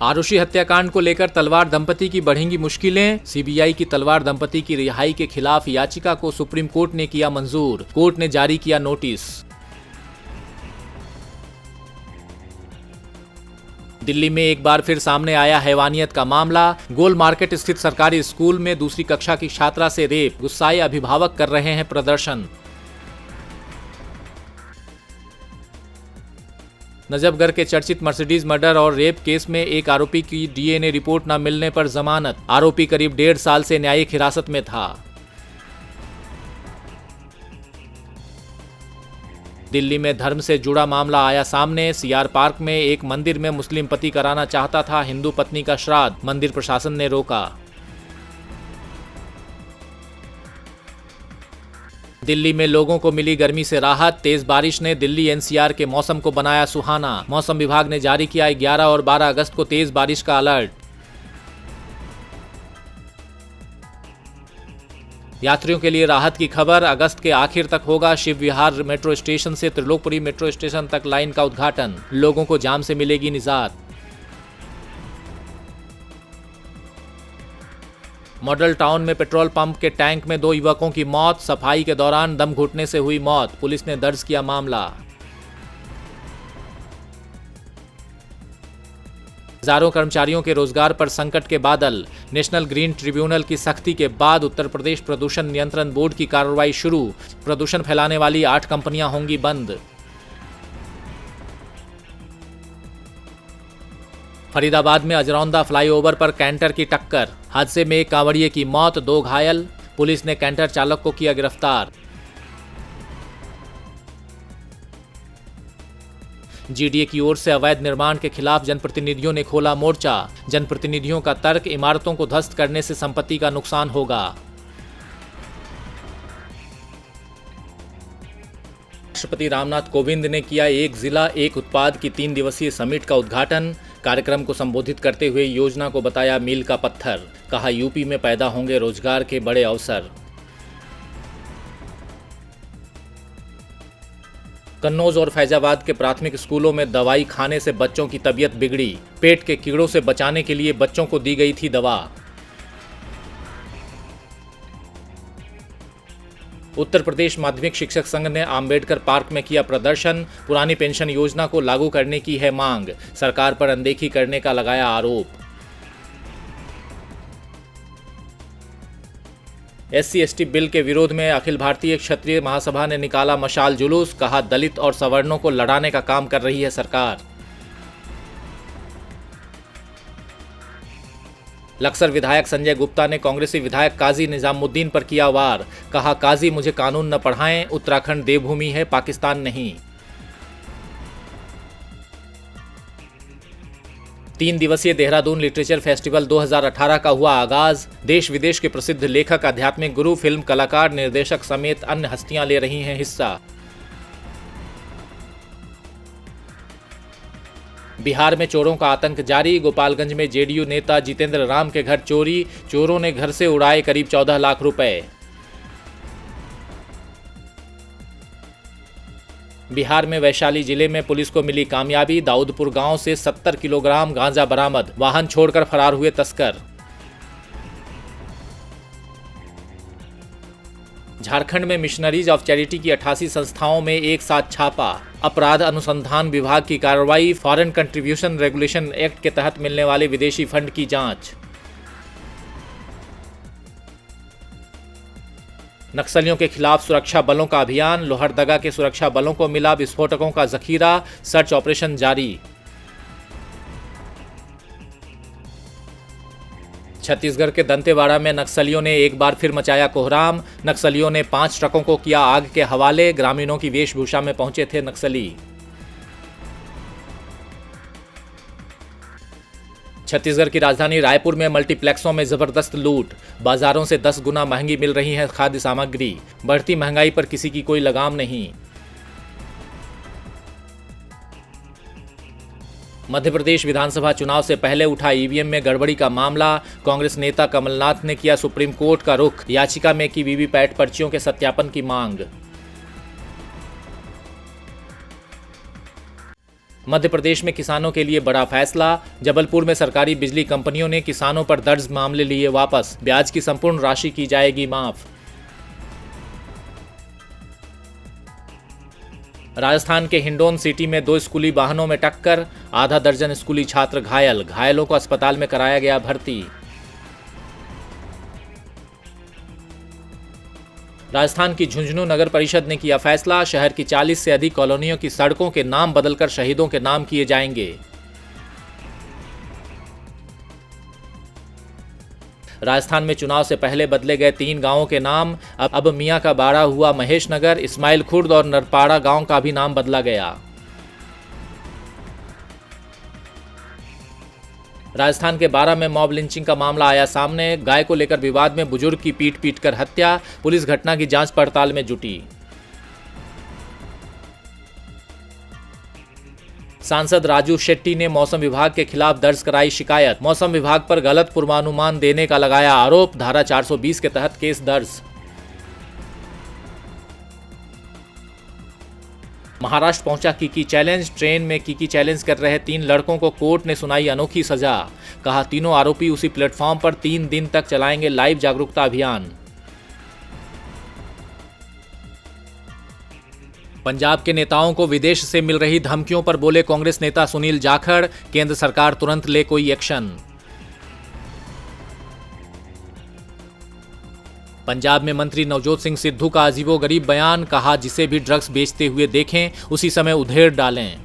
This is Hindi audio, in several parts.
आरुषि हत्याकांड को लेकर तलवार दंपति की बढ़ेंगी मुश्किलें। सीबीआई की तलवार दंपति की रिहाई के खिलाफ याचिका को सुप्रीम कोर्ट ने किया मंजूर। कोर्ट ने जारी किया नोटिस। दिल्ली में एक बार फिर सामने आया हैवानियत का मामला। गोल मार्केट स्थित सरकारी स्कूल में दूसरी कक्षा की छात्रा से रेप। गुस्साए अभिभावक कर रहे हैं प्रदर्शन। नजफगढ़ के चर्चित मर्सिडीज मर्डर और रेप केस में एक आरोपी की डीएनए रिपोर्ट न मिलने पर जमानत। आरोपी करीब 1.5 साल से न्यायिक हिरासत में था। दिल्ली में धर्म से जुड़ा मामला आया सामने। सीआर पार्क में एक मंदिर में मुस्लिम पति कराना चाहता था हिंदू पत्नी का श्राद्ध। मंदिर प्रशासन ने रोका। दिल्ली में लोगों को मिली गर्मी से राहत। तेज बारिश ने दिल्ली एनसीआर के मौसम को बनाया सुहाना। मौसम विभाग ने जारी किया 11 और 12 अगस्त को तेज बारिश का अलर्ट। यात्रियों के लिए राहत की खबर। अगस्त के आखिर तक होगा शिव विहार मेट्रो स्टेशन से त्रिलोकपुरी मेट्रो स्टेशन तक लाइन का उद्घाटन। लोगों को जाम से मिलेगी निजात। मॉडल टाउन में पेट्रोल पंप के टैंक में 2 युवकों की मौत। सफाई के दौरान दम घुटने से हुई मौत। पुलिस ने दर्ज किया मामला। हजारों कर्मचारियों के रोजगार पर संकट के बादल। नेशनल ग्रीन ट्रिब्यूनल की सख्ती के बाद उत्तर प्रदेश प्रदूषण नियंत्रण बोर्ड की कार्रवाई शुरू। प्रदूषण फैलाने वाली 8 कंपनियां होंगी बंद। फरीदाबाद में अजरौंदा फ्लाईओवर पर कैंटर की टक्कर। हादसे में एक कांवड़िए की मौत, 2 घायल। पुलिस ने कैंटर चालक को किया गिरफ्तार। जीडीए की ओर से अवैध निर्माण के खिलाफ जनप्रतिनिधियों ने खोला मोर्चा। जनप्रतिनिधियों का तर्क, इमारतों को ध्वस्त करने से संपत्ति का नुकसान होगा। राष्ट्रपति रामनाथ कोविंद ने किया एक जिला एक उत्पाद की 3 दिवसीय समिट का उद्घाटन। कार्यक्रम को संबोधित करते हुए योजना को बताया मील का पत्थर। कहा यूपी में पैदा होंगे रोजगार के बड़े अवसर। कन्नौज और फैजाबाद के प्राथमिक स्कूलों में दवाई खाने से बच्चों की तबीयत बिगड़ी। पेट के कीड़ों से बचाने के लिए बच्चों को दी गई थी दवा। उत्तर प्रदेश माध्यमिक शिक्षक संघ ने आम्बेडकर पार्क में किया प्रदर्शन। पुरानी पेंशन योजना को लागू करने की है मांग। सरकार पर अनदेखी करने का लगाया आरोप। SC/ST बिल के विरोध में अखिल भारतीय क्षत्रिय महासभा ने निकाला मशाल जुलूस। कहा दलित और सवर्णों को लड़ाने का काम कर रही है सरकार। लक्सर विधायक संजय गुप्ता ने कांग्रेसी विधायक काजी निजामुद्दीन पर किया वार। कहा काजी मुझे कानून न पढ़ाएं, उत्तराखंड देवभूमि है, पाकिस्तान नहीं। 3 दिवसीय देहरादून लिटरेचर फेस्टिवल 2018 का हुआ आगाज। देश विदेश के प्रसिद्ध लेखक, आध्यात्मिक गुरु, फिल्म कलाकार, निर्देशक समेत अन्य हस्तियां ले रही हैं हिस्सा। बिहार में चोरों का आतंक जारी। गोपालगंज में जेडीयू नेता जितेंद्र राम के घर चोरी। चोरों ने घर से उड़ाए करीब 14 लाख रुपए। बिहार में वैशाली जिले में पुलिस को मिली कामयाबी। दाऊदपुर गांव से 70 किलोग्राम गांजा बरामद। वाहन छोड़कर फरार हुए तस्कर। झारखंड में मिशनरीज ऑफ चैरिटी की 88 संस्थाओं में एक साथ छापा। अपराध अनुसंधान विभाग की कार्रवाई। फॉरेन कंट्रीब्यूशन रेगुलेशन एक्ट के तहत मिलने वाले विदेशी फंड की जांच। नक्सलियों के खिलाफ सुरक्षा बलों का अभियान। लोहरदगा के सुरक्षा बलों को मिला विस्फोटकों का जखीरा। सर्च ऑपरेशन जारी। छत्तीसगढ़ के दंतेवाड़ा में नक्सलियों ने एक बार फिर मचाया कोहराम। नक्सलियों ने 5 ट्रकों को किया आग के हवाले। ग्रामीणों की वेशभूषा में पहुंचे थे नक्सली। छत्तीसगढ़ की राजधानी रायपुर में मल्टीप्लेक्सों में जबरदस्त लूट। बाजारों से 10 गुना महंगी मिल रही है खाद्य सामग्री। बढ़ती महंगाई पर किसी की कोई लगाम नहीं। मध्य प्रदेश विधानसभा चुनाव से पहले उठा ईवीएम में गड़बड़ी का मामला। कांग्रेस नेता कमलनाथ ने किया सुप्रीम कोर्ट का रुख। याचिका में की वीवीपैट पर्चियों के सत्यापन की मांग। मध्य प्रदेश में किसानों के लिए बड़ा फैसला। जबलपुर में सरकारी बिजली कंपनियों ने किसानों पर दर्ज मामले लिए वापस। ब्याज की संपूर्ण राशि की जाएगी माफ। राजस्थान के हिंडौन सिटी में 2 स्कूली वाहनों में टक्कर, आधा दर्जन स्कूली छात्र घायल। घायलों को अस्पताल में कराया गया भर्ती। राजस्थान की झुंझुनू नगर परिषद ने किया फैसला, शहर की 40 से अधिक कॉलोनियों की सड़कों के नाम बदलकर शहीदों के नाम किए जाएंगे। राजस्थान में चुनाव से पहले बदले गए 3 गांवों के नाम। अब मियां का बाड़ा हुआ महेश नगर, इस्माइल खुर्द और नरपाड़ा गांव का भी नाम बदला गया। राजस्थान के 12 में मॉब लिंचिंग का मामला आया सामने। गाय को लेकर विवाद में बुजुर्ग की पीट कर हत्या। पुलिस घटना की जांच पड़ताल में जुटी। सांसद राजू शेट्टी ने मौसम विभाग के खिलाफ दर्ज कराई शिकायत। मौसम विभाग पर गलत पूर्वानुमान देने का लगाया आरोप। धारा 420 के तहत केस दर्ज। महाराष्ट्र पहुंचा कीकी चैलेंज। ट्रेन में कीकी चैलेंज कर रहे 3 लड़कों को कोर्ट ने सुनाई अनोखी सजा। कहा तीनों आरोपी उसी प्लेटफॉर्म पर 3 दिन तक चलाएंगे लाइव जागरूकता अभियान। पंजाब के नेताओं को विदेश से मिल रही धमकियों पर बोले कांग्रेस नेता सुनील जाखड़, केंद्र सरकार तुरंत ले कोई एक्शन। पंजाब में मंत्री नवजोत सिंह सिद्धू का अजीबोगरीब बयान। कहा जिसे भी ड्रग्स बेचते हुए देखें उसी समय उधेड़ डालें।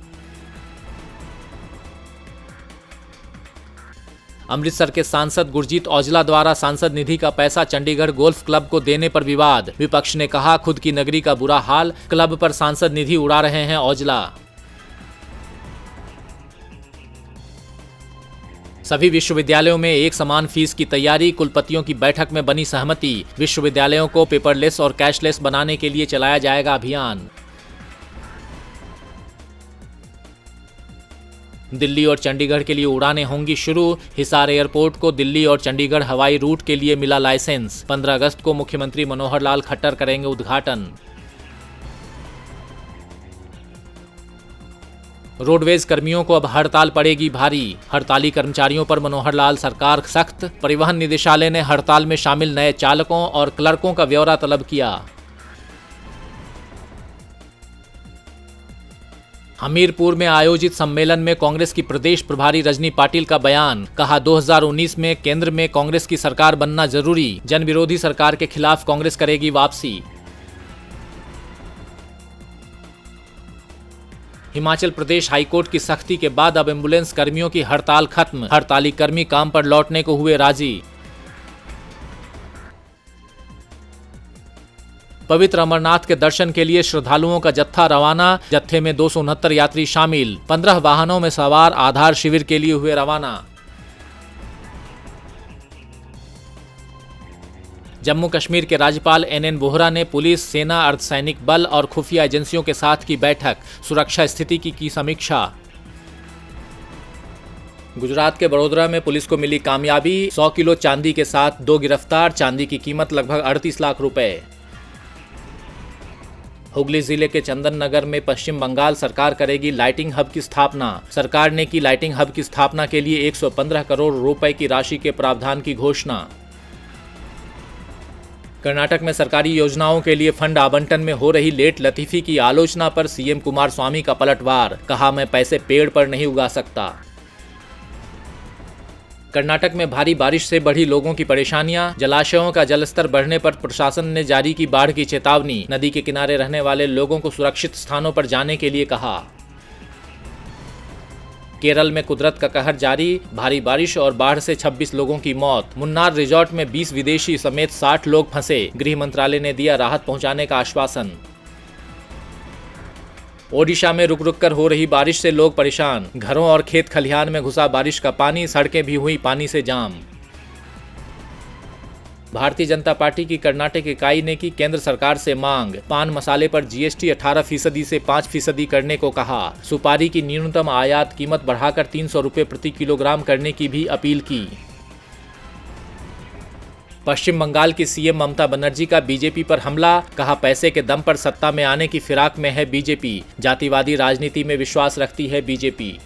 अमृतसर के सांसद गुरजीत औजला द्वारा सांसद निधि का पैसा चंडीगढ़ गोल्फ क्लब को देने पर विवाद। विपक्ष ने कहा खुद की नगरी का बुरा हाल, क्लब पर सांसद निधि उड़ा रहे हैं औजला। सभी विश्वविद्यालयों में एक समान फीस की तैयारी। कुलपतियों की बैठक में बनी सहमति। विश्वविद्यालयों को पेपरलेस और कैशलेस बनाने के लिए चलाया जाएगा अभियान। दिल्ली और चंडीगढ़ के लिए उड़ानें होंगी शुरू। हिसार एयरपोर्ट को दिल्ली और चंडीगढ़ हवाई रूट के लिए मिला लाइसेंस। 15 अगस्त को मुख्यमंत्री मनोहर लाल खट्टर करेंगे उद्घाटन। रोडवेज कर्मियों को अब हड़ताल पड़ेगी भारी। हड़ताली कर्मचारियों पर मनोहर लाल सरकार सख्त। परिवहन निदेशालय ने हड़ताल में शामिल नए चालकों और क्लर्कों का ब्यौरा तलब किया। हमीरपुर में आयोजित सम्मेलन में कांग्रेस की प्रदेश प्रभारी रजनी पाटिल का बयान। कहा 2019 में केंद्र में कांग्रेस की सरकार बनना जरूरी। जन विरोधी सरकार के खिलाफ कांग्रेस करेगी वापसी। हिमाचल प्रदेश हाईकोर्ट की सख्ती के बाद अब एम्बुलेंस कर्मियों की हड़ताल खत्म। हड़ताली कर्मी काम पर लौटने को हुए राजी। पवित्र अमरनाथ के दर्शन के लिए श्रद्धालुओं का जत्था रवाना। जत्थे में 269 यात्री शामिल। 15 वाहनों में सवार आधार शिविर के लिए हुए रवाना। जम्मू कश्मीर के राज्यपाल NN वोहरा ने पुलिस, सेना, अर्धसैनिक बल और खुफिया एजेंसियों के साथ की बैठक। सुरक्षा स्थिति की समीक्षा। गुजरात के बड़ोदरा में पुलिस को मिली कामयाबी। 100 किलो चांदी के साथ 2 गिरफ्तार। चांदी की कीमत लगभग 38 लाख रुपए। हुगली जिले के चंदन नगर में पश्चिम बंगाल सरकार करेगी लाइटिंग हब की स्थापना। सरकार ने की लाइटिंग हब की स्थापना के लिए 115 करोड़ रुपए की राशि के प्रावधान की घोषणा। कर्नाटक में सरकारी योजनाओं के लिए फंड आवंटन में हो रही लेट लतीफी की आलोचना पर सीएम कुमारस्वामी का पलटवार। कहा मैं पैसे पेड़ पर नहीं उगा सकता। कर्नाटक में भारी बारिश से बढ़ी लोगों की परेशानियां। जलाशयों का जलस्तर बढ़ने पर प्रशासन ने जारी की बाढ़ की चेतावनी। नदी के किनारे रहने वाले लोगों को सुरक्षित स्थानों पर जाने के लिए कहा। केरल में कुदरत का कहर जारी। भारी बारिश और बाढ़ से 26 लोगों की मौत। मुन्नार रिजॉर्ट में 20 विदेशी समेत 60 लोग फंसे। गृह मंत्रालय ने दिया राहत पहुंचाने का आश्वासन। ओडिशा में रुक रुक कर हो रही बारिश से लोग परेशान। घरों और खेत खलिहान में घुसा बारिश का पानी। सड़कें भी हुई पानी से जाम। भारतीय जनता पार्टी की कर्नाटक इकाई ने की केंद्र सरकार से मांग। पान मसाले पर GST 18% से 5% करने को कहा। सुपारी की न्यूनतम आयात कीमत बढ़ाकर 300 रुपये प्रति किलोग्राम करने की भी अपील की। पश्चिम बंगाल की सीएम ममता बनर्जी का बीजेपी पर हमला, कहा पैसे के दम पर सत्ता में आने की फिराक में है बीजेपी, जातिवादी राजनीति में विश्वास रखती है बीजेपी।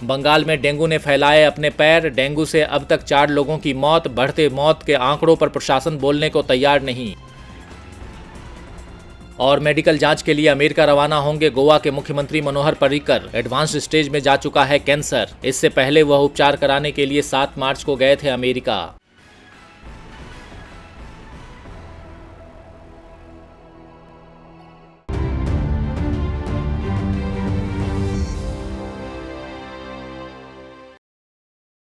बंगाल में डेंगू ने फैलाए अपने पैर, डेंगू से अब तक 4 लोगों की मौत, बढ़ते मौत के आंकड़ों पर प्रशासन बोलने को तैयार नहीं। और मेडिकल जांच के लिए अमेरिका रवाना होंगे गोवा के मुख्यमंत्री मनोहर पर्रिकर, एडवांस्ड स्टेज में जा चुका है कैंसर, इससे पहले वह उपचार कराने के लिए 7 मार्च को गए थे अमेरिका।